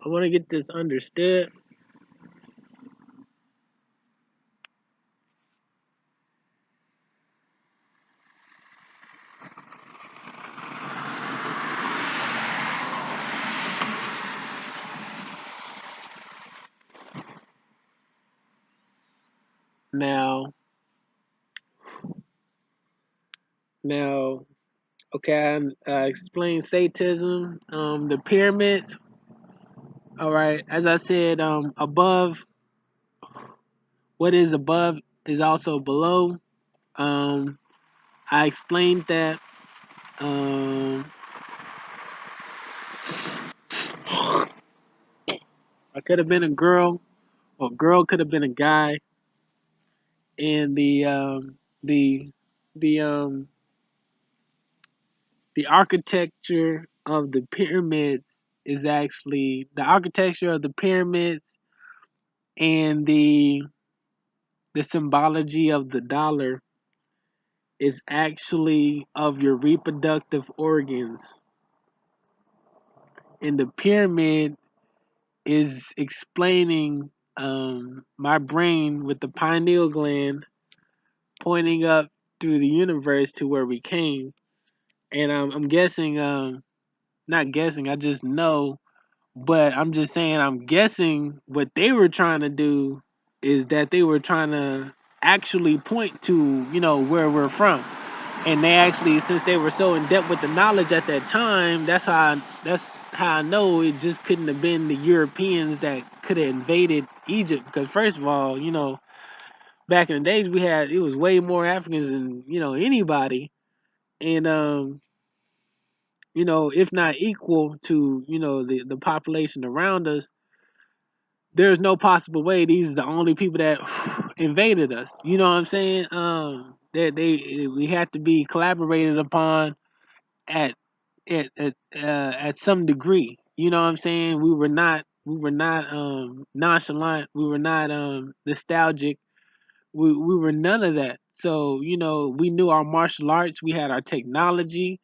I want to get this understood. Now, now, okay, I explained Satanism, the pyramids. All right, as I said, above, what is above is also below. Um, I explained that. Um, I could have been a girl, or girl could have been a guy, and the the um the architecture of the pyramids is actually the architecture of the pyramids and the symbology of the dollar is actually of your reproductive organs, and the pyramid is explaining my brain with the pineal gland pointing up through the universe to where we came. And I'm guessing, not guessing, I just know, but I'm just saying, I'm guessing what they were trying to do is that they were trying to actually point to, where we're from. And they actually, since they were so in depth with the knowledge at that time, that's how I know it just couldn't have been the Europeans that could have invaded Egypt. Because first of all, back in the days it was way more Africans than anybody, and if not equal to the population around us. There's no possible way these are the only people that invaded us. You know what I'm saying? That we had to be collaborated upon at at some degree. You know what I'm saying? We were not nonchalant. We were not nostalgic. We were none of that. So we knew our martial arts. We had our technology.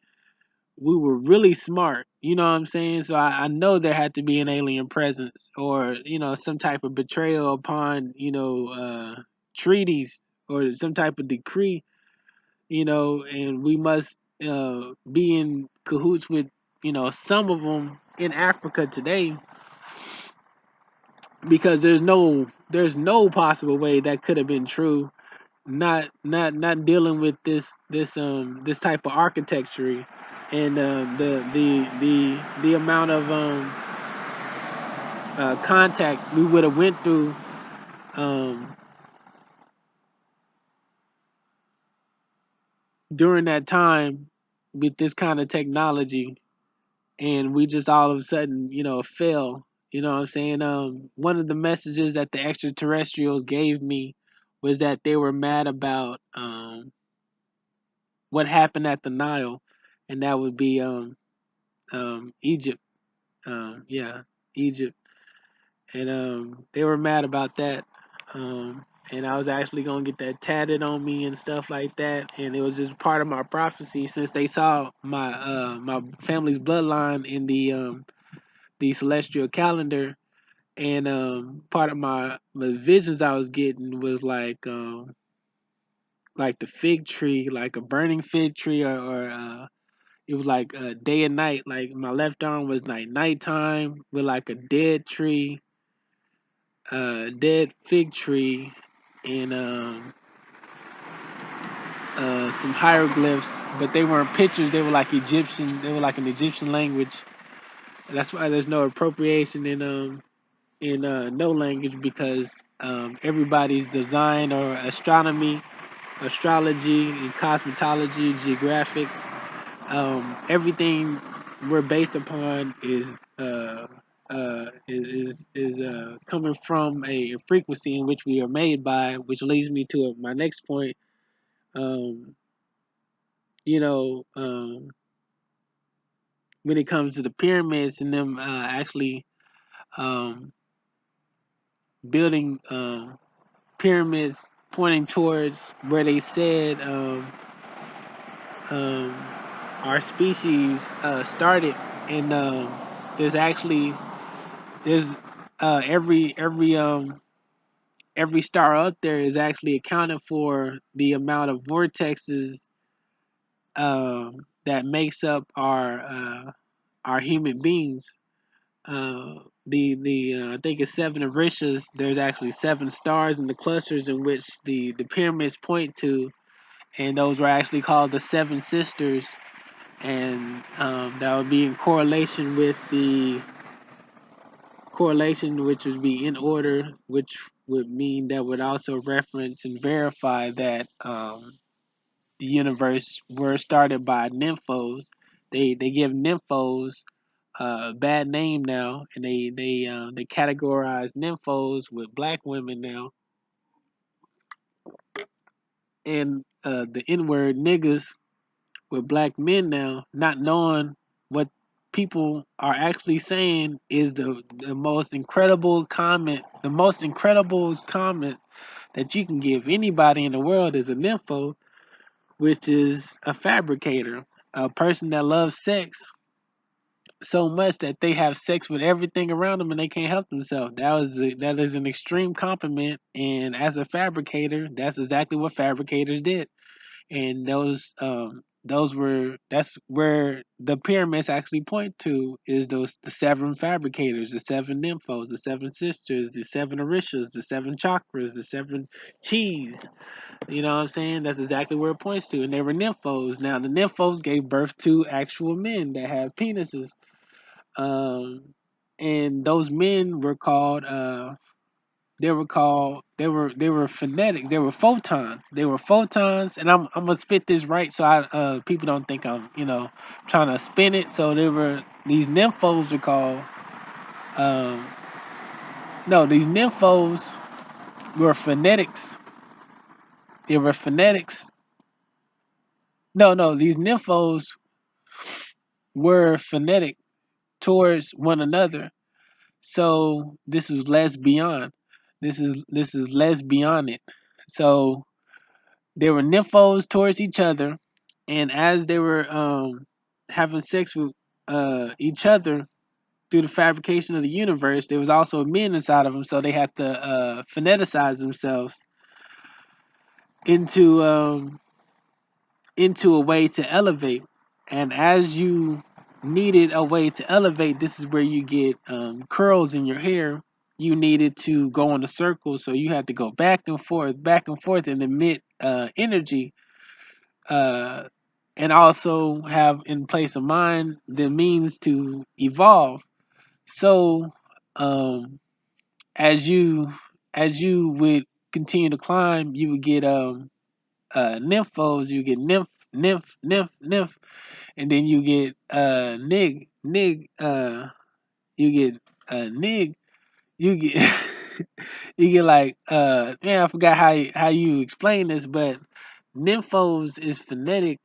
We were really smart. You know what I'm saying? So I know there had to be an alien presence or some type of betrayal upon treaties or some type of decree. And we must be in cahoots with some of them in Africa today, because there's no possible way that could have been true. Not dealing with this type of architecture, and the amount of contact we would have went through um, during that time with this kind of technology, and we just all of a sudden fell. You know what I'm saying? One of the messages that the extraterrestrials gave me was that they were mad about what happened at the Nile, and that would be Egypt. Yeah, Egypt, and they were mad about that. And I was actually gonna get that tatted on me and stuff like that, and it was just part of my prophecy since they saw my family's bloodline in the celestial calendar, and part of my visions I was getting was like the fig tree, like a burning fig tree, or it was like day and night. Like my left arm was like nighttime with like a dead tree, dead fig tree, and some hieroglyphs, but they weren't pictures. They were like Egyptian. They were like an Egyptian language. That's why there's no appropriation in no language, because everybody's design or astronomy, astrology, and cosmetology, geographics, everything we're based upon is coming from a frequency in which we are made by, which leads me to my next point. Um, you know, when it comes to the pyramids and them actually um, building pyramids pointing towards where they said um, our species started, and there's actually there's every star up there is actually accounted for the amount of vortexes that makes up our human beings. The I think it's seven Orishas. There's actually seven stars in the clusters in which the pyramids point to, and those were actually called the seven sisters, and that would be in correlation with the correlation, which would be in order, which would mean that would also reference and verify that the universe were started by nymphos. They give nymphos a bad name now, and they categorize nymphos with black women now, and the N word niggas with black men now, not knowing what people are actually saying is the most incredible comment, the most incredible comment that you can give anybody in the world is a nympho, which is a fabricator, a person that loves sex so much that they have sex with everything around them and they can't help themselves. That is an extreme compliment, and as a fabricator, that's exactly what fabricators did. And that's where the pyramids actually point to, is those the seven fabricators, the seven nymphos, the seven sisters, the seven orishas, the seven chakras, the seven cheese. You know what I'm saying? That's exactly where it points to. And they were nymphos. Now the nymphos gave birth to actual men that have penises. Um, and those men were called they were phonetic. They were photons. They were photons, and I'm gonna spit this right so I people don't think I'm trying to spin it. So they were these nymphos were called um no these nymphos were phonetics. They were phonetics. No, these nymphos were phonetic towards one another. So this was lesbian. This is lesbianic. So they were nymphos towards each other, and as they were having sex with each other through the fabrication of the universe, there was also men inside of them, so they had to phoneticize themselves into into a way to elevate. And as you needed a way to elevate, this is where you get curls in your hair. You needed to go in a circle, so you had to go back and forth, and emit energy, uh, and also have in place of mind the means to evolve. So, um, as you as you would continue to climb, you would get nymphos. You get nymph, and then you get nig, you get nig, you get you get like man, I forgot how you explain this, but nymphos is phonetic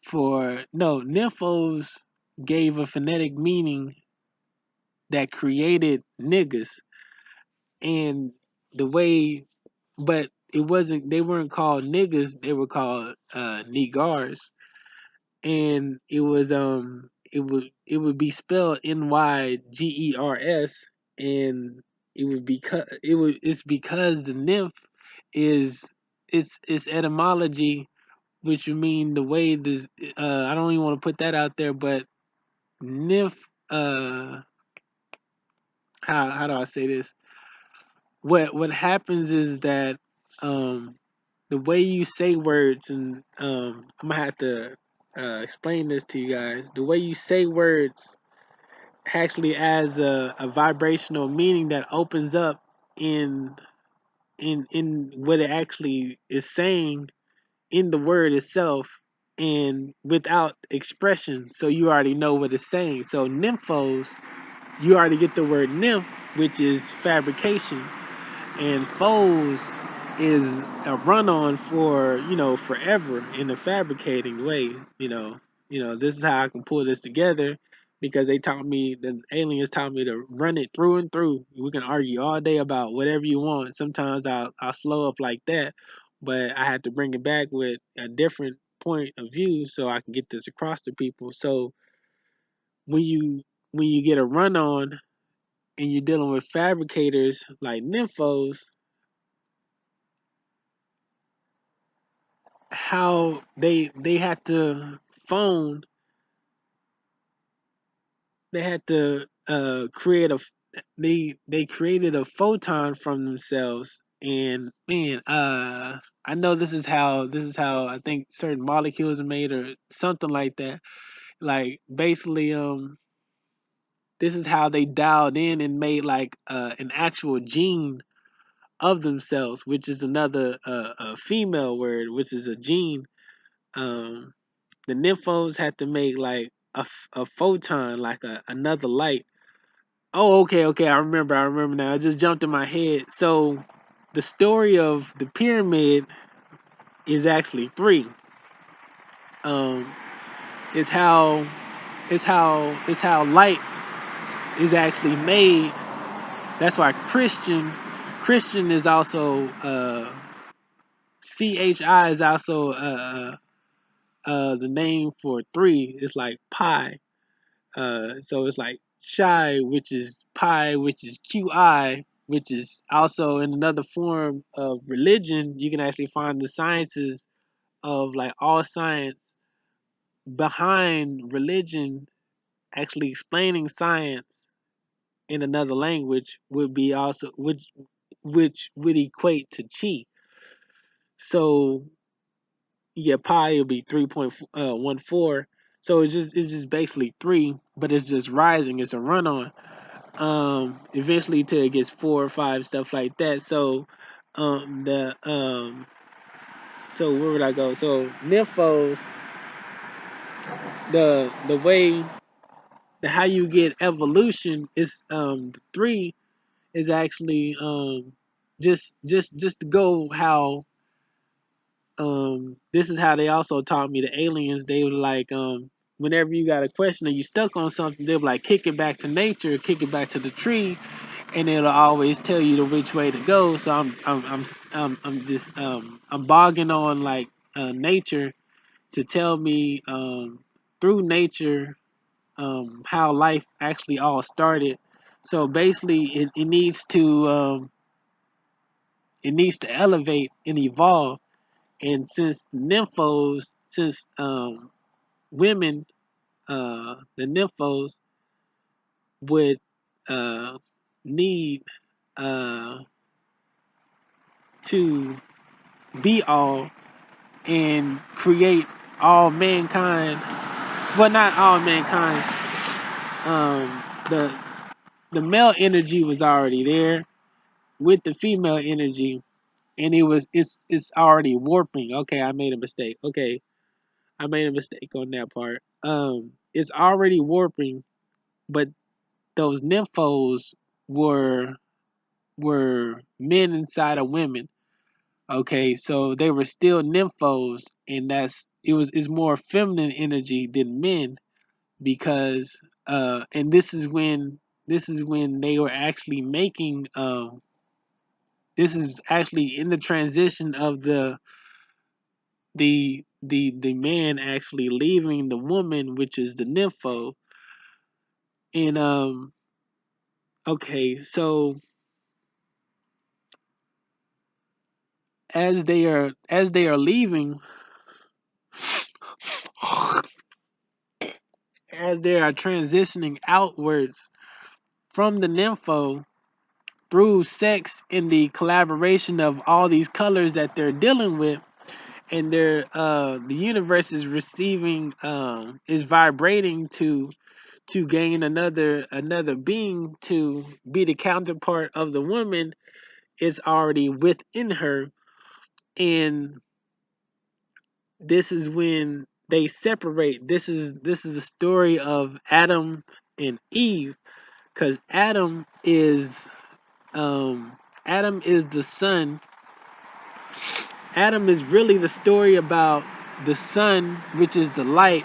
for no nymphos gave a phonetic meaning that created niggas, and the way, but it wasn't, they weren't called niggas, they were called nigars, and it would be spelled nygers, and it's because the nymph is its etymology, which would mean the way this I don't even want to put that out there, but nymph how do I say this? What happens is that um the way you say words, and I'm gonna have to explain this to you guys. The way you say words actually has a vibrational meaning that opens up in in what it actually is saying in the word itself, and without expression, so you already know what it's saying. So nymphos, you already get the word nymph, which is fabrication, and foes is a run on for forever in a fabricating way. This is how I can pull this together, because the aliens taught me to run it through and through. We can argue all day about whatever you want. Sometimes I'll slow up like that, but I had to bring it back with a different point of view so I can get this across to people. So when you when you get a run on and you're dealing with fabricators like nymphos, how they had to phone, they had to create a they created a photon from themselves. And man, I know this is how I think certain molecules are made or something like that. Like basically, this is how they dialed in and made like an actual gene of themselves, which is another a female word, which is a gene. Um, the nymphos had to make like a photon, like another light. Oh, okay. I remember now. It just jumped in my head. So the story of the pyramid is actually three. Um, is how is how light is actually made. That's why Christian is also chi is also the name for three. It's like pi. So it's like Chi, which is pi, which is Qi, which is also in another form of religion. You can actually find the sciences of like all science behind religion, actually explaining science in another language would be also which would equate to chi. So yeah, pi will be 3.14. So it's just basically three, but it's just rising. It's a run on. Eventually till it gets 4 or 5, stuff like that. So the so where would I go? So nymphos, the way the how you get evolution is three is actually just to go how this is how they also taught me, the aliens. They were like whenever you got a question or you stuck on something, they'll like kick it back to nature, kick it back to the tree, and it'll always tell you the which way to go. So I'm just I'm bogging on like nature to tell me through nature how life actually all started. So basically, it needs to elevate and evolve. And since nymphos, since women, the nymphos would need uh, to be all and create all mankind. Well, not all mankind. The male energy was already there with the female energy, and it's already warping. Okay, I made a mistake. Okay, I made a mistake on that part. It's already warping, but those nymphos were men inside of women. Okay, so they were still nymphos, and it's more feminine energy than men because and this is when they were actually making this is actually in the transition of the man actually leaving the woman, which is the nympho. And okay, so as they are leaving, as they are transitioning outwards from the nympho through sex and the collaboration of all these colors that they're dealing with, and the universe is receiving is vibrating to gain another being to be the counterpart of the woman is already within her. And this is when they separate. This is a story of Adam and Eve, because um Adam is the son. Adam is really the story about the sun, which is the light,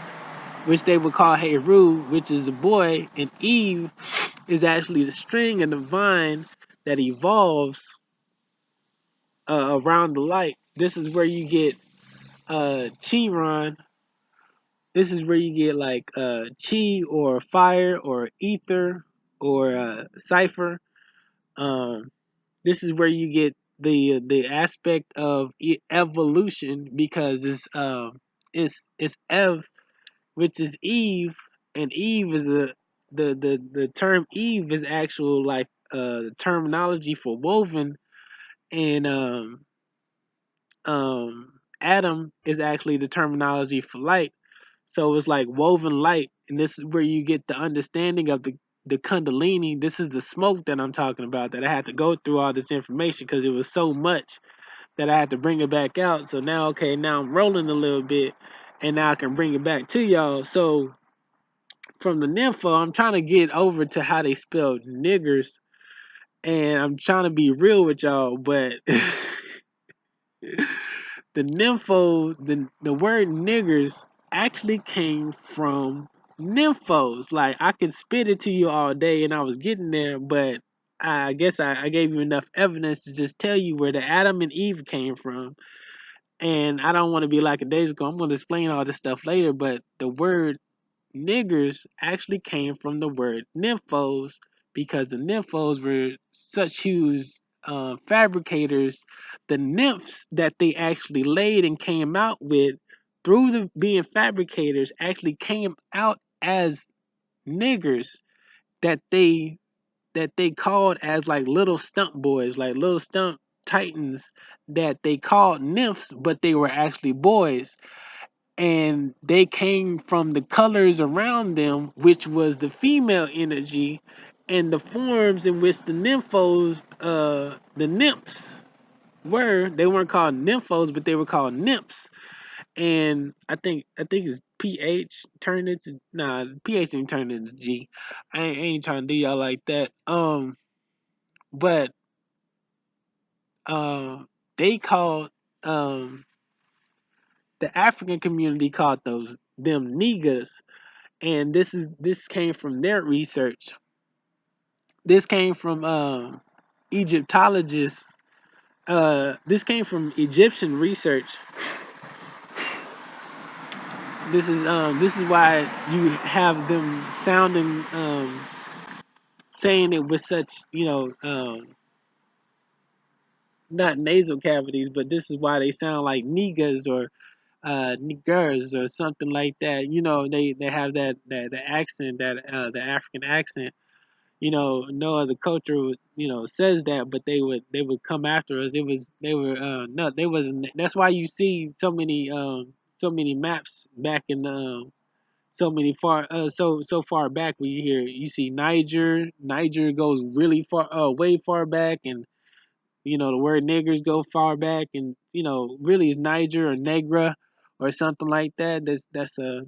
which they would call Heru, which is a boy, and Eve is actually the string and the vine that evolves around the light. This is where you get Chiron, this is where you get like chi or fire or ether or cipher. Um, this is where you get the aspect of evolution because it's Ev, which is Eve, and Eve is the term Eve is actual like terminology for woven, and Adam is actually the terminology for light. So it's like woven light, and this is where you get the understanding of the Kundalini. This is the smoke that I'm talking about. That I had to go through all this information because it was so much that I had to bring it back out. So now, okay, now I'm rolling a little bit, and now I can bring it back to y'all. So from the nympho, I'm trying to get over to how they spell niggers, and I'm trying to be real with y'all, but the nympho, the word niggers actually came from nymphos. Like I could spit it to you all day, and I was getting there, but I guess I gave you enough evidence to just tell you where the Adam and Eve came from. And I don't want to be like a days ago. I'm going to explain all this stuff later, but the word niggers actually came from the word nymphos because the nymphos were such huge fabricators. The nymphs that they actually laid and came out with through the being fabricators actually came out as niggers that they called as like little stump boys, like little stump titans that they called nymphs, but they were actually boys, and they came from the colors around them, which was the female energy, and the forms in which the nymphos, the nymphs were. They weren't called nymphos, but they were called nymphs. And I think it's ph turned into ph didn't turn into g. I ain't trying to do y'all like that. But they called the African community called them niggas, and this came from their research. This came from Egyptologists. This came from Egyptian research. This is why you have them sounding saying it with such not nasal cavities, but this is why they sound like niggas or niggers or something like that. They have that accent, that the African accent. No other culture says that, but they would come after us. They were no, they wasn't. That's why you see so many maps back in so far back. When you see Niger goes really far, way far back, and the word niggers go far back, and really it's Niger or Negra or something like that. That's a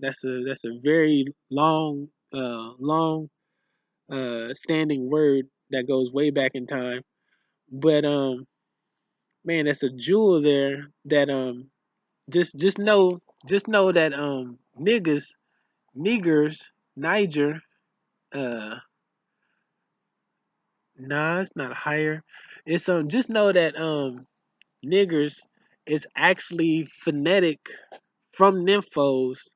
very long standing word that goes way back in time. But man, that's a jewel there that just know that niggers, Niger, uh nah, it's not higher. It's just know that niggers is actually phonetic from nymphos,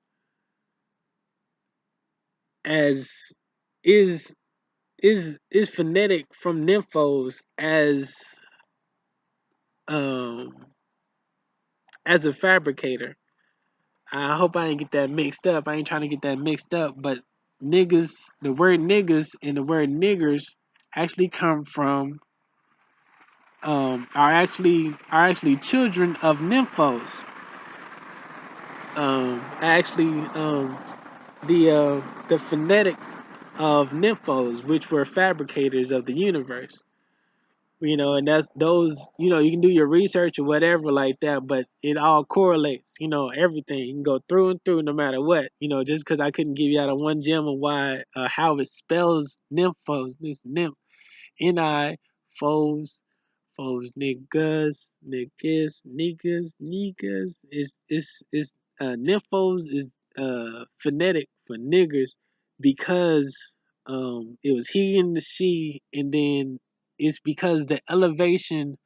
as is is phonetic from nymphos um as a fabricator. I hope I ain't get that mixed up. I ain't trying to get that mixed up, but the word niggas and the word niggers actually come from are actually children of nymphos. Actually the phonetics of nymphos, which were fabricators of the universe. And that's those. You can do your research or whatever like that, but it all correlates. Everything you can go through and through, no matter what. Just because I couldn't give you out of one gem of why how it spells nymphos, this nymph, Ni, foes, niggas, is nymphos is phonetic for niggers because it was he and the she, and then it's because the elevation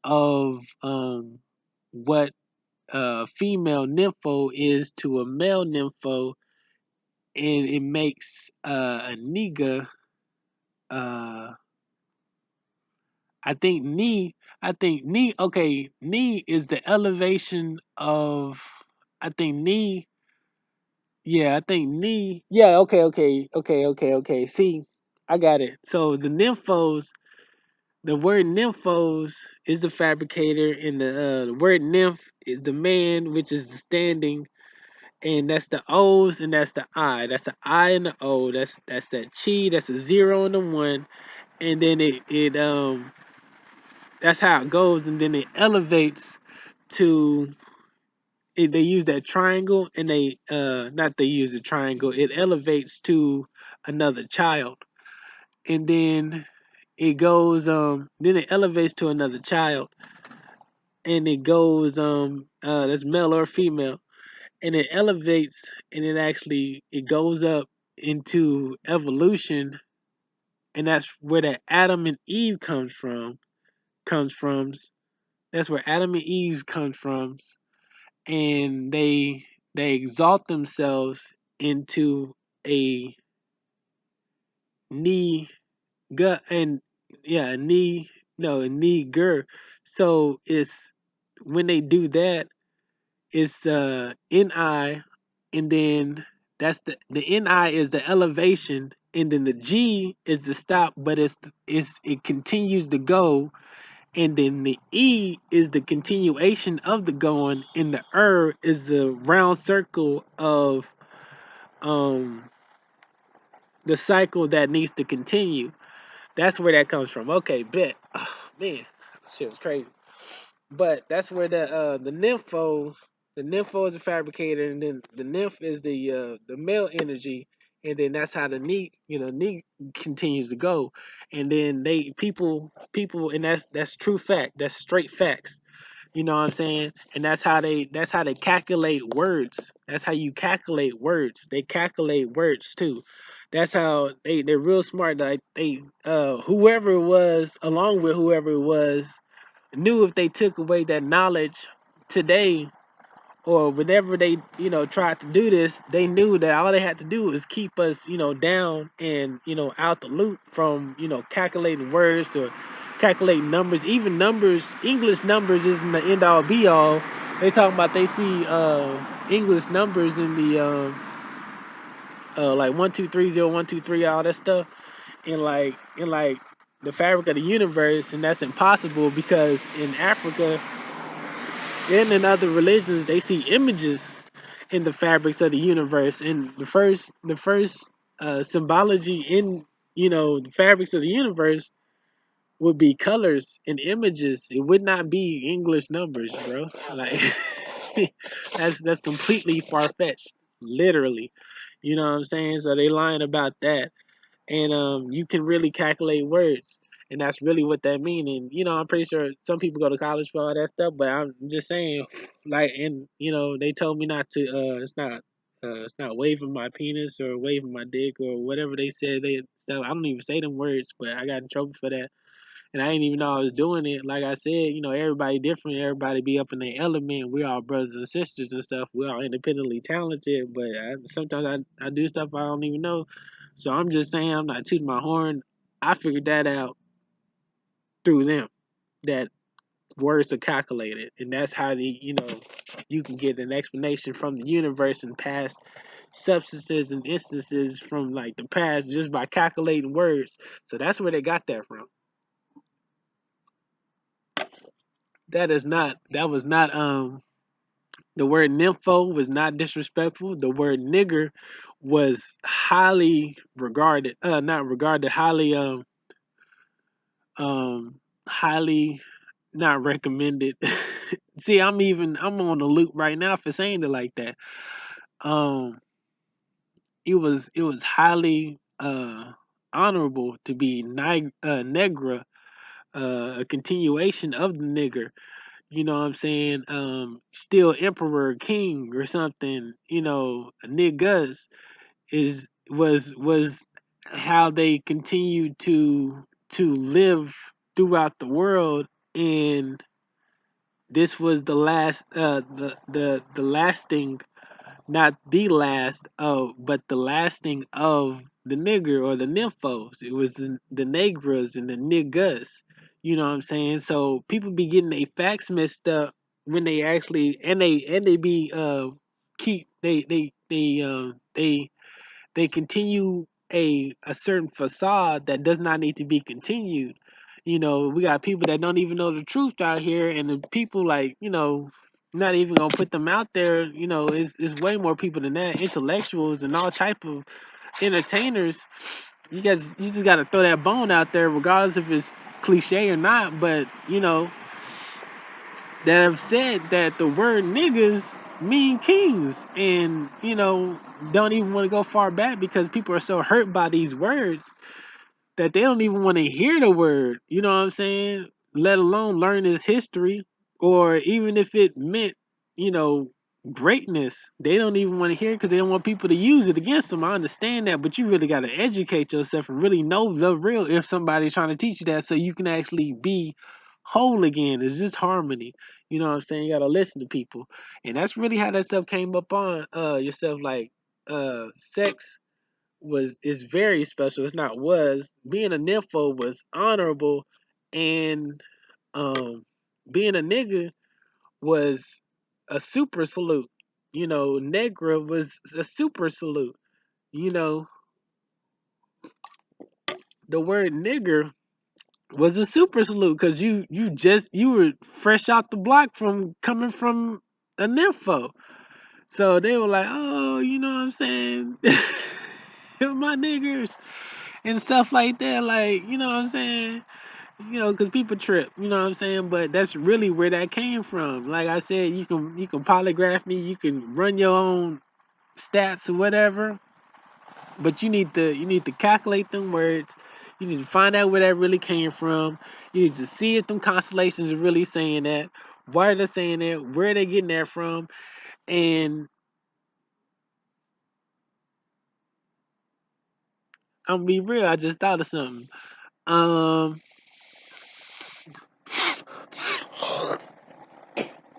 of what female nympho is to a male nympho, and it makes a nigga. Uh, I think ni. I think ni. Okay, ni is the elevation of. I think ni. Yeah, I think ni. Yeah. Okay. See, I got it. So the word nymphos is the fabricator, and the word nymph is the man, which is the standing, and that's the O's and that's the I. That's the I and the O. That's that chi. That's a zero and a one, and then it that's how it goes, and then it elevates to. They use that triangle, and they not they use the triangle. It elevates to another child, and then it goes then it elevates to another child, and it goes that's male or female, and it elevates, and it goes up into evolution, and that's where that Adam and Eve comes from. That's where Adam and Eve comes from, and they exalt themselves into a knee gut and yeah knee no a knee gur. So it's when they do that, it's ni, and then that's the ni is the elevation, and then the g is the stop, but it continues to go, and then the e is the continuation of the going, and the is the round circle of um the cycle that needs to continue. That's where that comes from. Okay, bet. Oh, man, shit was crazy. But that's where the nympho is a fabricator, and then the nymph is the male energy, and then that's how the knee continues to go, and then people, and that's true fact. That's straight facts. You know what I'm saying? And that's how they calculate words. That's how you calculate words. They calculate words too. That's how they're real smart. Like whoever it was, along with whoever it was, knew if they took away that knowledge today, or whenever they tried to do this, they knew that all they had to do was keep us down, and out the loop from calculating words or calculating numbers. Even numbers, English numbers isn't the end all be all. They talking about they see English numbers in the like 1 2 3 0 1 2 3, all that stuff, in like the fabric of the universe, and that's impossible because in Africa and in other religions they see images in the fabrics of the universe, and the first symbology in the fabrics of the universe would be colors and images. It would not be English numbers, bro. Like that's completely far-fetched, literally. You know what I'm saying? So they lying about that, and you can really calculate words, and that's really what that mean. And I'm pretty sure some people go to college for all that stuff, but I'm just saying, like, and they told me not to it's not waving my penis or waving my dick or whatever they said. They stuff, I don't even say them words, but I got in trouble for that, and I didn't even know I was doing it. Like I said, everybody different, everybody be up in their element. We're all brothers and sisters and stuff. We're all independently talented, but sometimes I do stuff I don't even know. So I'm just saying, I'm not tooting my horn. I figured that out through them, that words are calculated, and that's how you can get an explanation from the universe and past substances and instances from like the past just by calculating words. So that's where they got that from. That was not the word nympho was not disrespectful. The word nigger was highly regarded, not regarded, highly not recommended. See, I'm on the loop right now for saying it like that. Um, it was highly honorable to be negra, a continuation of the nigger. You know what I'm saying? Still emperor, king, or something. Niggas was how they continued to live throughout the world, and this was the last, the lasting, not the last of, but the lasting of the nigger or the nymphos. It was the negras and the niggas. You know what I'm saying? So people be getting their facts messed up when they actually, and they be keep they continue a certain facade that does not need to be continued. You know, we got people that don't even know the truth out here, and the people like, not even gonna put them out there. You know, it's way more people than that, intellectuals and all type of entertainers. You just gotta throw that bone out there, regardless if it's cliche or not. But that have said that the word niggas mean kings, and don't even want to go far back because people are so hurt by these words that they don't even want to hear the word. You know what I'm saying? Let alone learn its history, or even if it meant, you know, greatness. They don't even want to hear it because they don't want people to use it against them. I understand that, but you really got to educate yourself and really know the real if somebody's trying to teach you that, so you can actually be whole again. It's just harmony. You know what I'm saying? You got to listen to people, and that's really how that stuff came up on yourself. Like sex was is very special. It's not was being a nympho was honorable, and being a nigga was a super salute. You know, negra was a super salute. You know, the word nigger was a super salute because you were fresh out the block from coming from a nympho. So they were like, oh, you know what I'm saying? My niggers and stuff like that. Like, you know what I'm saying? Because people trip, you know what I'm saying? But that's really where that came from. Like I said, you can polygraph me, you can run your own stats or whatever, but you need to calculate them words. You need to find out where that really came from. You need to see if them constellations are really saying that. Why are they saying that? Where are they getting that from? And I'm gonna be real. I just thought of something. Um,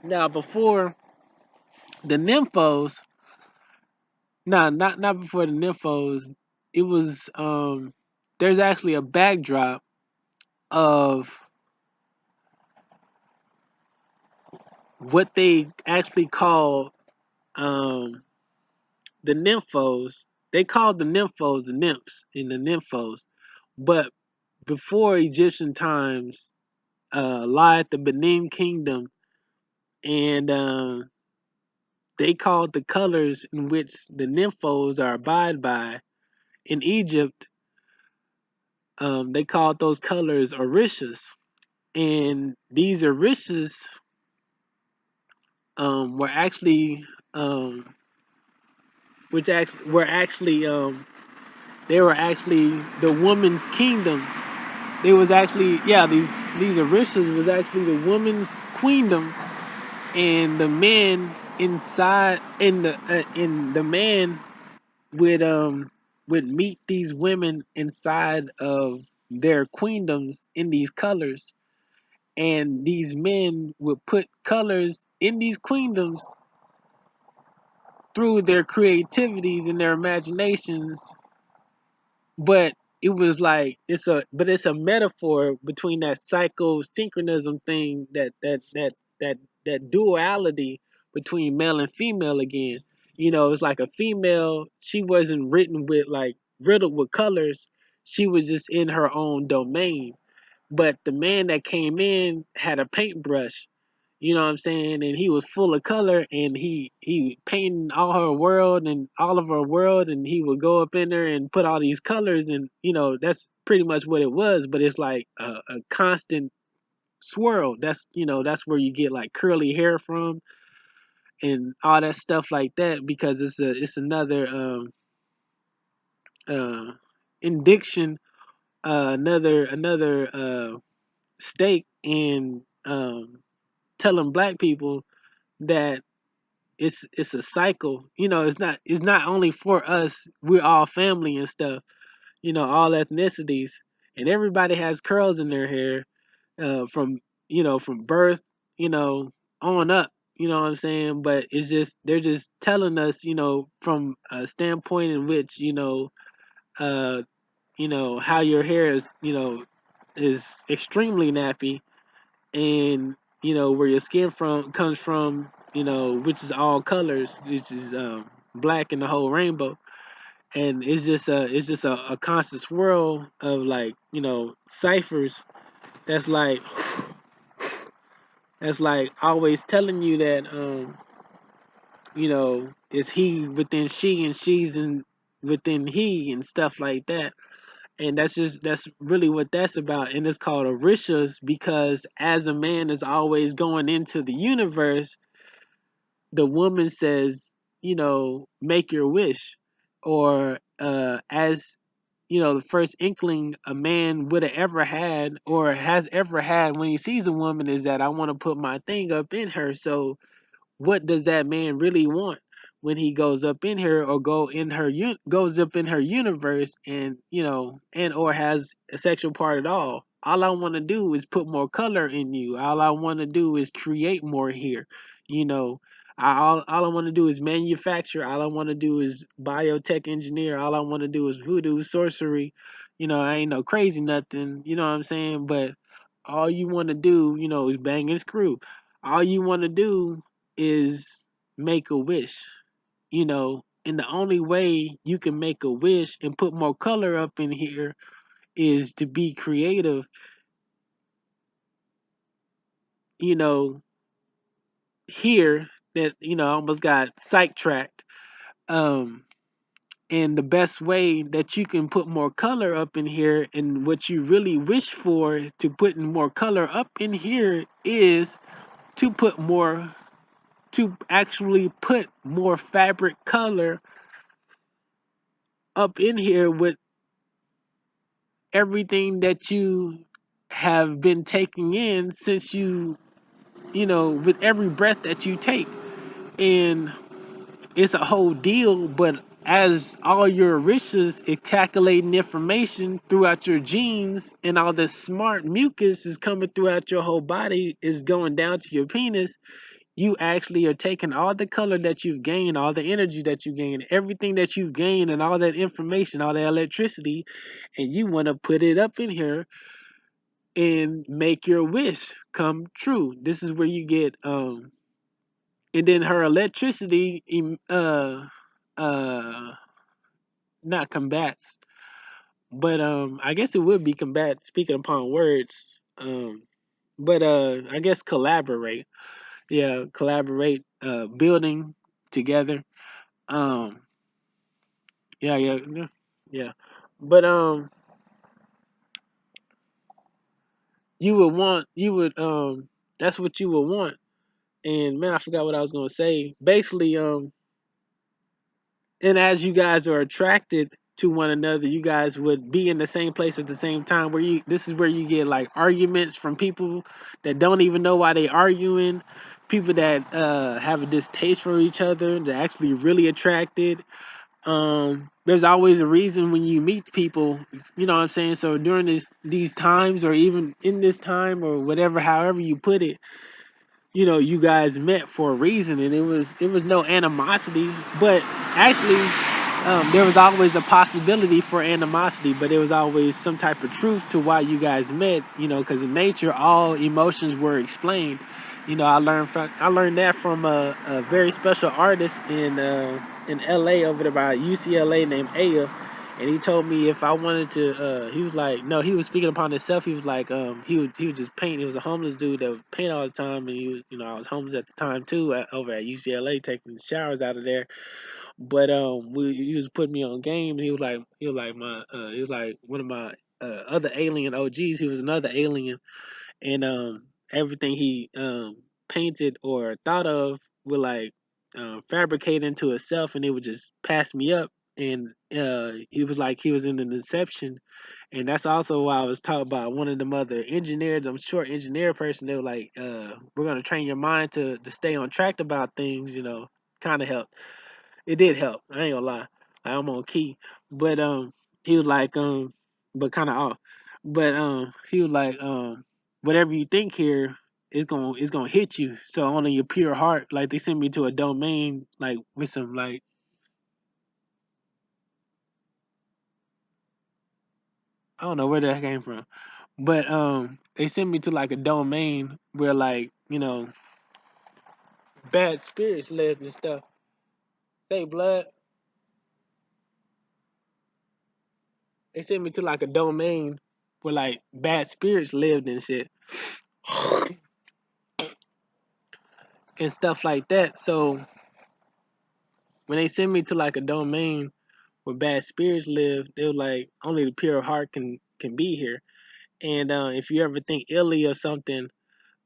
Now before the nymphos, not before the nymphos. It was there's actually a backdrop of what they actually call um the nymphos. They called the nymphos the nymphs and the nymphos, but before Egyptian times, lied the Benin Kingdom, and they called the colors in which the nymphos are abide by in Egypt. They called those colors orishas, and these orishas were actually which actually were actually they were actually the woman's kingdom. They was actually, yeah, these orishas was actually the woman's queendom, and the man inside in the man would meet these women inside of their queendoms in these colors, and these men would put colors in these queendoms through their creativities and their imaginations. But it was like it's a metaphor between that psychosynchronism thing, that duality between male and female again. It's like a female, she wasn't written with like riddled with colors. She was just in her own domain. But the man that came in had a paintbrush, you know what I'm saying? And he was full of color, and he painted all her world and all of her world, and he would go up in there and put all these colors, and that's pretty much what it was. But it's like a constant swirl. That's where you get like curly hair from and all that stuff like that, because it's another uh indiction, another stake in telling black people that it's a cycle. It's not only for us. We're all family and stuff. All ethnicities, and everybody has curls in their hair from from birth. You know, on up. You know what I'm saying? But it's just they're just telling us, from a standpoint in which, uh, how your hair is extremely nappy, and where your skin from comes from, which is all colors, which is black and the whole rainbow. And it's just a constant swirl of, like, ciphers that's like always telling you that it's he within she, and she's in within he, and stuff like that. And that's really what that's about. And it's called Orishas because as a man is always going into the universe, the woman says, make your wish. Or as the first inkling a man would have ever had or has ever had when he sees a woman is that, I want to put my thing up in her. So what does that man really want when he goes up in her, or goes up in her universe, and and or has a sexual part at all? All I want to do is put more color in you. All I want to do is create more here. you know all I want to do is manufacture. All I want to do is biotech engineer. All I want to do is voodoo sorcery. I ain't no crazy nothing, you know what I'm saying? But all you want to do, is bang and screw. All you want to do is make a wish, and the only way you can make a wish and put more color up in here is to be creative. you know Here, that I almost got sidetracked. um and the best way that you can put more color up in here, and what you really wish for to put more color up in here, is to put more to actually put more fabric color up in here with everything that you have been taking in since with every breath that you take. And it's a whole deal, but as all your riches is calculating information throughout your genes, and all the smart mucus is coming throughout your whole body, is going down to your penis. You actually are taking all the color that you've gained, all the energy that you gained, everything that you've gained, and all that information, all that electricity, and you want to put it up in here and make your wish come true. This is where you get and then her electricity uh not combats, but I guess it would be combat, speaking upon words. But I guess collaborate. Yeah, collaborate, building together. Um, yeah, yeah, yeah, yeah. But you would that's what you would want. And man, I forgot what I was gonna say. Basically, and as you guys are attracted to one another, you guys would be in the same place at the same time. Where you This is where you get like arguments from people that don't even know why they arguing. People that have a distaste for each other, they're actually really attracted. There's always a reason when you meet people, you know what I'm saying? So during these times, or even in this time, or whatever, however you put it, you guys met for a reason, and it was no animosity. But actually, there was always a possibility for animosity, but there was always some type of truth to why you guys met. Because in nature, all emotions were explained. I learned that from a very special artist in LA, over there by UCLA, named Aya. And he told me if I wanted to, he was like, no, he was speaking upon himself. He was like, he would just paint. He was a homeless dude that would paint all the time, and he was, I was homeless at the time too, over at UCLA, taking showers out of there. But he was putting me on game, and he was like one of my other alien OGs. He was another alien, and everything he painted or thought of would like fabricate into itself, and it would just pass me up. And he was like he was in an inception. And that's also why I was talking about one of them other engineers, I'm short engineer person. They were like, we're gonna train your mind to stay on track about things, kind of help. It did help. I ain't gonna lie. I'm on key. But he was like, but kind of off. But he was like, whatever you think here it's gonna hit you. So only your pure heart, like they sent me to a domain like with some like I don't know where that came from. But they sent me to like a domain where like, bad spirits lived and stuff. Say blood. They sent me to like a domain where like bad spirits lived and shit. And stuff like that. So when they sent me to like a domain where bad spirits live, they were like only the pure heart can be here. And if you ever think illy of something,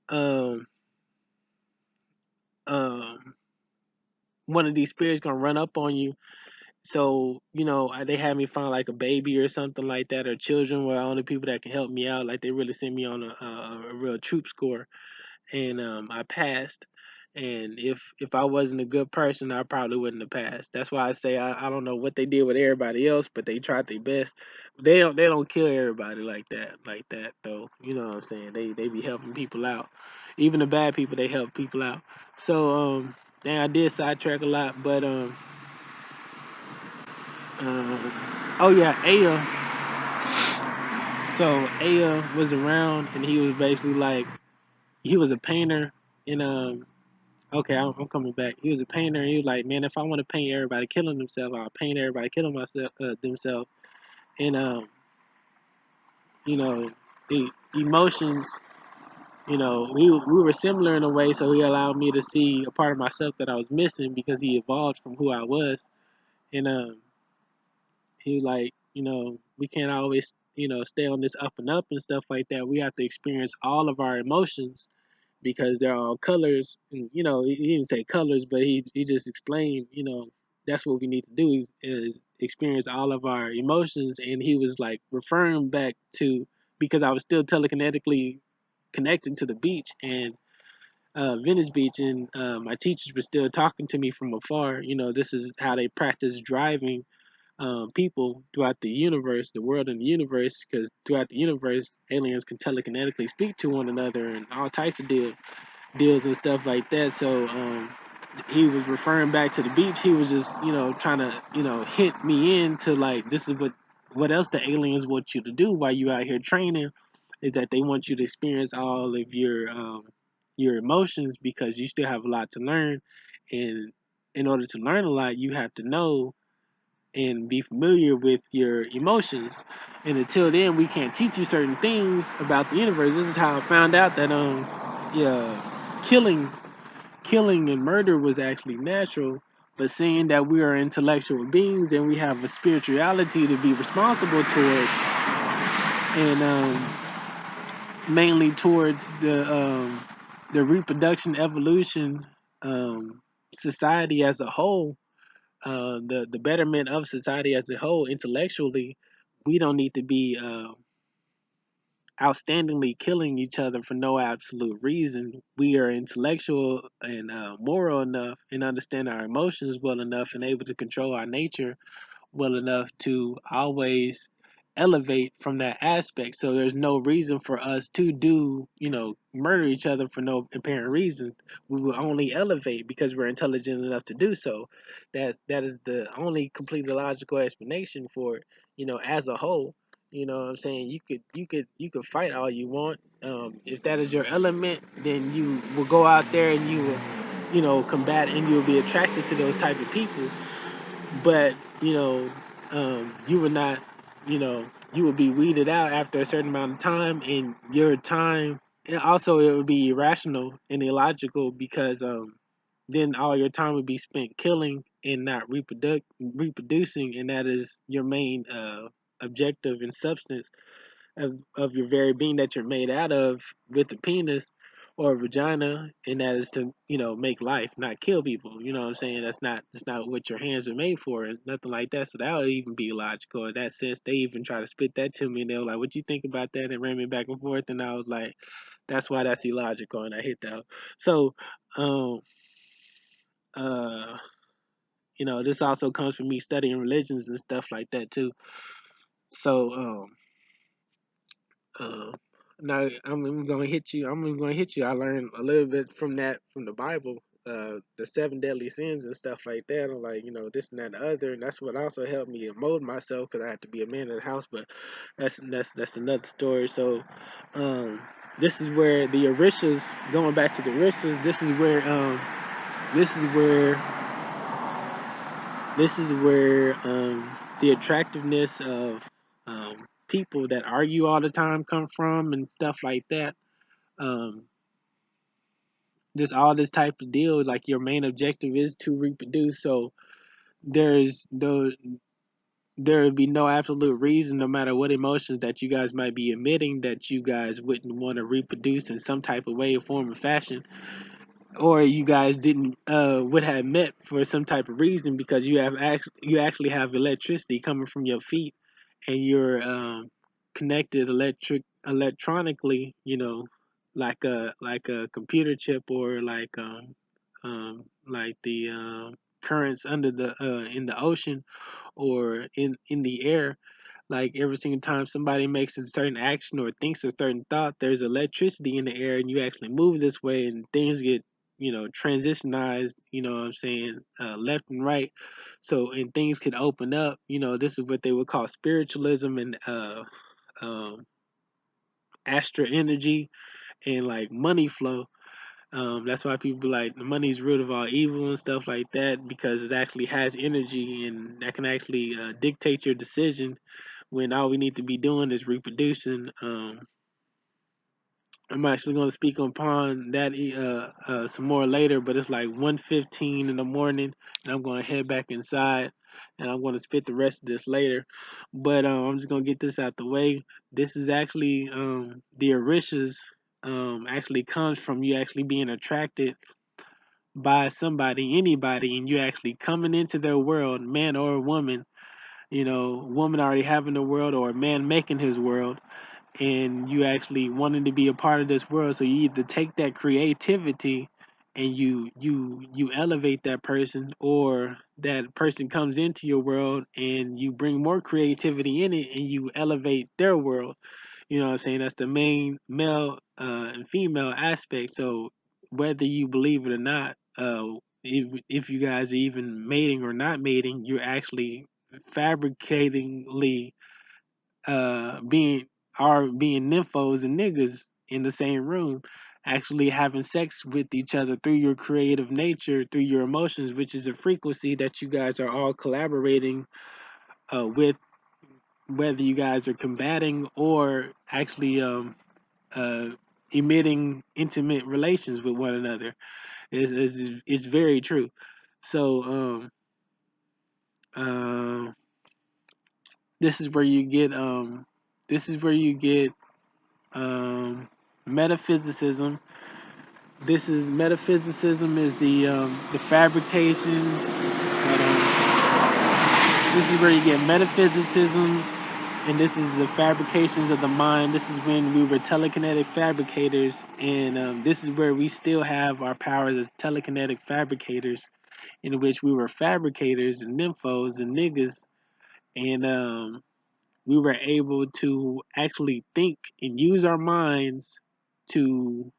um, um, one of these spirits gonna run up on you. So they had me find like a baby or something like that, or children were the only people that can help me out. Like they really sent me on a real troop score, and I passed. And if I wasn't a good person, I probably wouldn't have passed. That's why I say I don't know what they did with everybody else, but they tried their best. They don't kill everybody like that though. You know what I'm saying? They be helping people out. Even the bad people, they help people out. So I did sidetrack a lot, but um oh yeah, Aya. So Aya was around, and he was basically like he was a painter, and okay, I'm coming back. He was a painter, and he was like, man, if I want to paint everybody killing themselves, I'll paint everybody killing myself themselves. And you know, the emotions, we were similar in a way, so he allowed me to see a part of myself that I was missing because he evolved from who I was. And he was like, we can't always, stay on this up and up and stuff like that. We have to experience all of our emotions because they're all colors. And, he didn't say colors, but he just explained, that's what we need to do is experience all of our emotions. And he was like referring back to, because I was still telekinetically connected to the beach and Venice Beach, and my teachers were still talking to me from afar. This is how they practice driving people throughout the universe, the world and the universe, because throughout the universe, aliens can telekinetically speak to one another and all types of deals and stuff like that. So he was referring back to the beach. He was just, trying to, hint me into like this is what else the aliens want you to do while you out here training, is that they want you to experience all of your emotions because you still have a lot to learn, and in order to learn a lot, you have to know and be familiar with your emotions. And until then, we can't teach you certain things about the universe. This is how I found out that yeah, killing and murder was actually natural. But seeing that we are intellectual beings and we have a spirituality to be responsible towards, and mainly towards the reproduction, evolution, society as a whole, the betterment of society as a whole intellectually, we don't need to be outstandingly killing each other for no absolute reason. We are intellectual and moral enough and understand our emotions well enough and able to control our nature well enough to always elevate from that aspect. So there's no reason for us to do, murder each other for no apparent reason. We will only elevate because we're intelligent enough to do so. That is the only completely logical explanation for it, as a whole. You know what I'm saying? You could fight all you want. If that is your element, then you will go out there and you will, combat, and you'll be attracted to those type of people. But you would not, you would be weeded out after a certain amount of time, and your time, and also it would be irrational and illogical because then all your time would be spent killing and not reproducing, and that is your main objective and substance of your very being that you're made out of, with a penis or a vagina, and that is to, make life, not kill people. You know what I'm saying? That's not what your hands are made for, and nothing like that. So that would even be illogical in that sense. They even try to spit that to me, and they were like, "What you think about that?" And ran me back and forth, and I was like, "That's why that's illogical," and I hit that. So, um, uh, this also comes from me studying religions and stuff like that too. So, Now I'm gonna hit you. I'm gonna hit you. I learned a little bit from that from the Bible, the seven deadly sins and stuff like that. I'm like, this and that and the other, and that's what also helped me mold myself because I had to be a man in the house. But that's another story. So, um, this is where the Orishas. Going back to the Orishas, this is where the attractiveness of people that argue all the time come from and stuff like that. Um, just all this type of deal, like your main objective is to reproduce. So there's no there would be no absolute reason, no matter what emotions that you guys might be emitting, that you guys wouldn't want to reproduce in some type of way, form, or fashion, or you guys didn't would have met for some type of reason because you actually have electricity coming from your feet and you're connected electronically, like a computer chip or like the currents under the in the ocean or in the air. Like every single time somebody makes a certain action or thinks a certain thought, there's electricity in the air, and you actually move this way, and things get transitionized. You know what I'm saying? Left and right. So and things could open up. This is what they would call spiritualism and um, astral energy and like money flow. That's why people be like the money's root of all evil and stuff like that because it actually has energy and that can actually dictate your decision when all we need to be doing is reproducing. I'm actually going to speak upon that some more later, but it's like 1:15 in the morning, and I'm going to head back inside, and I'm going to spit the rest of this later. But I'm just going to get this out the way. This is actually the Orishas. Actually comes from you actually being attracted by somebody, anybody, and you actually coming into their world, man or woman. Woman already having the world, or a man making his world, and you actually wanting to be a part of this world. So you either take that creativity and you elevate that person, or that person comes into your world and you bring more creativity in it and you elevate their world. You know what I'm saying? That's the main male and female aspect. So whether you believe it or not, if you guys are even mating or not mating, you're actually fabricatingly being being nymphos and niggas in the same room, actually having sex with each other through your creative nature, through your emotions, which is a frequency that you guys are all collaborating with, whether you guys are combating or actually uh, emitting intimate relations with one another. Is very true. So uh, this is where you get this is where you get metaphysicism. Metaphysicism is the fabrications. This is where you get metaphysicisms, and this is the fabrications of the mind. This is when we were telekinetic fabricators, and this is where we still have our powers as telekinetic fabricators, in which we were fabricators and nymphos and niggas, and we were able to actually think and use our minds to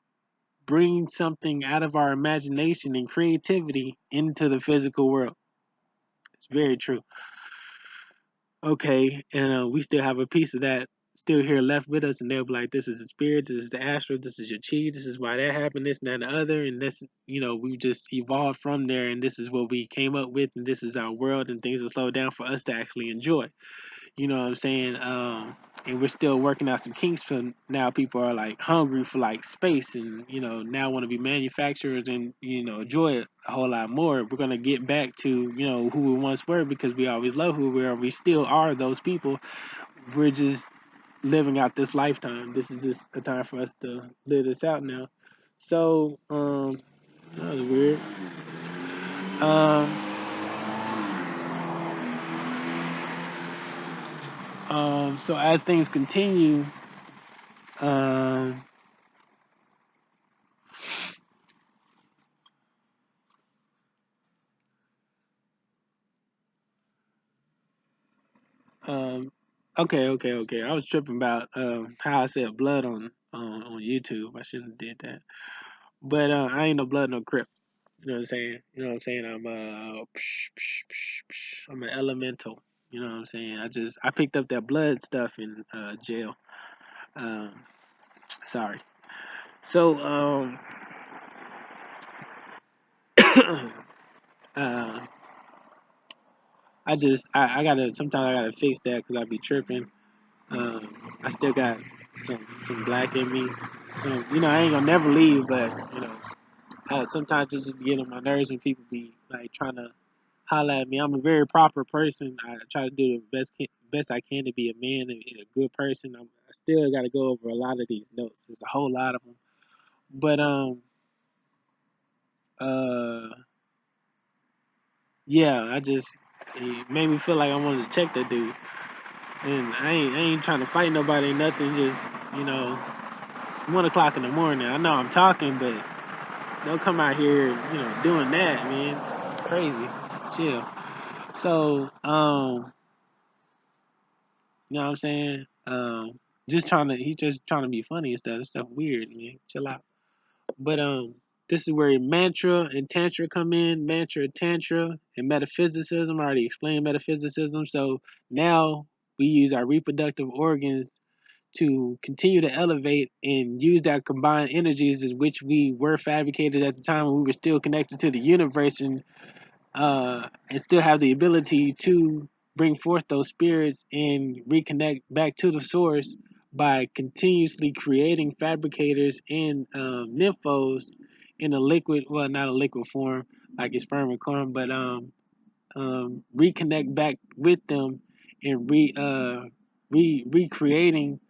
bring something out of our imagination and creativity into the physical world. It's very true. Okay, and we still have a piece of that still here left with us, and they'll be like, "This is the spirit, this is the astral, this is your chi, this is why that happened, this and that and the other," and this, we just evolved from there, and this is what we came up with, and this is our world, and things will slow down for us to actually enjoy. You know what I'm saying? And we're still working out some kinks. So now people are like hungry for like space, and now want to be manufacturers and enjoy it a whole lot more. We're gonna get back to who we once were because we always love who we are. We still are those people. We're just living out this lifetime. This is just a time for us to live this out now. So that was weird. Um, so as things continue, um, Um, okay. I was tripping about how I said blood on on YouTube. I shouldn't have did that. But I ain't no blood, no crip. You know what I'm saying? You know what I'm saying? I'm an elemental. You know what I'm saying? I picked up that blood stuff in jail. Um, sorry. So uh, I gotta sometimes I gotta fix that because I be tripping. I still got some black in me. So I ain't gonna never leave, but sometimes it just be getting on my nerves when people be like trying to holler at me. I'm a very proper person. I try to do the best I can to be a man and a good person. I still got to go over a lot of these notes. There's a whole lot of them, but uh yeah, it made me feel like I wanted to check that dude, and I ain't trying to fight nobody, nothing. Just it's 1 o'clock in the morning. I know I'm talking, but don't come out here, doing that, man. It's crazy. Chill. So, you know what I'm saying? He's just trying to be funny and stuff. This stuff weird, man. Chill out. But this is where mantra and tantra come in. Mantra, tantra, and metaphysicism. I already explained metaphysicism. So now we use our reproductive organs to continue to elevate and use that combined energies as which we were fabricated at the time when we were still connected to the universe and still have the ability to bring forth those spirits and reconnect back to the source by continuously creating fabricators and nymphos in a liquid, well, not a liquid form like a sperm and corn, but reconnect back with them and recreating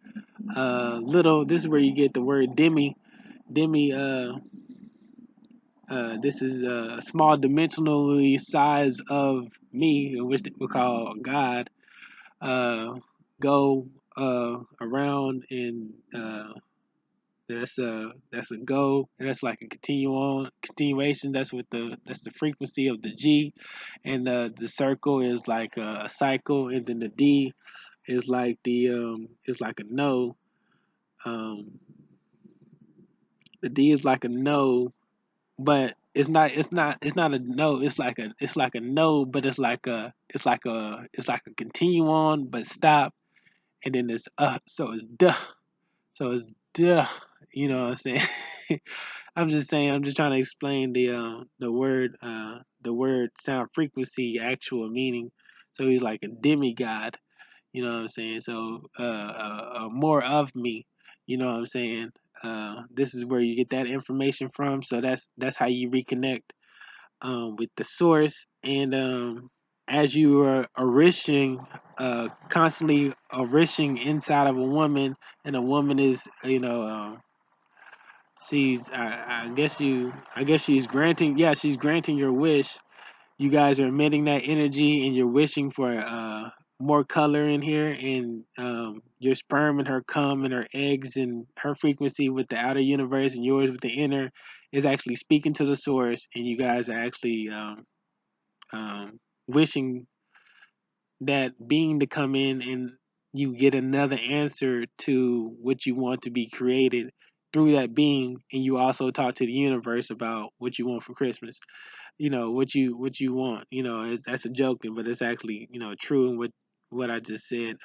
little. This is where you get the word demi. This is a small dimensionally size of me, which we call God, uh, go around and that's a go. And that's like a continuation. That's the frequency of the G, and the circle is like a cycle, and then the D is like a no. Um, the D is like a no, but it's not a no. It's like a no, but it's like a continue on but stop, and then it's so it's duh. So it's duh. You know what I'm saying? I'm just trying to explain the word sound frequency actual meaning. So he's like a demigod. You know what I'm saying? So more of me. You know what I'm saying? This is where you get that information from. So that's how you reconnect with the source. And as you are constantly arishing inside of a woman, and a woman is, I guess she's granting, yeah, she's granting your wish. You guys are emitting that energy, and you're wishing for more color in here, and your sperm and her cum and her eggs and her frequency with the outer universe and yours with the inner is actually speaking to the source, and you guys are actually um, wishing that being to come in, and you get another answer to what you want to be created through that being, and you also talk to the universe about what you want for Christmas. What you want. That's a joking, but it's actually true in what I just said.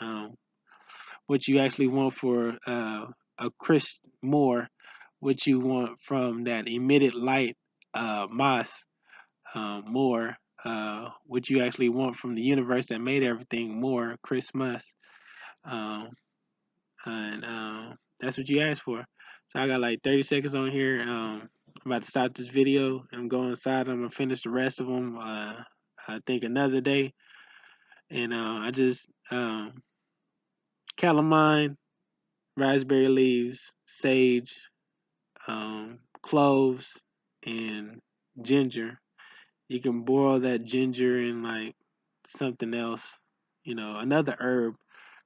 What you actually want for a Chris more, what you want from that emitted light, Mas, more, what you actually want from the universe that made everything more, Christmas, um, and that's what you asked for. So I got like 30 seconds on here. I'm about to stop this video. I'm going inside. I'm gonna finish the rest of them. I think another day, and I just calamine, raspberry leaves, sage, cloves, and ginger. You can boil that ginger in like something else, another herb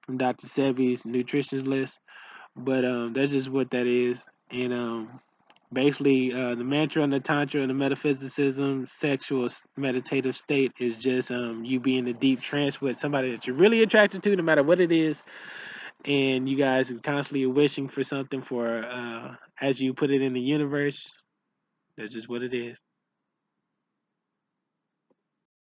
from Dr. Sebi's nutrition list. But that's just what that is. And basically, the mantra and the tantra and the metaphysicism, sexual meditative state is just you being in a deep trance with somebody that you're really attracted to, no matter what it is. and you guys is constantly wishing for something for as you put it in the universe. That's just what it is.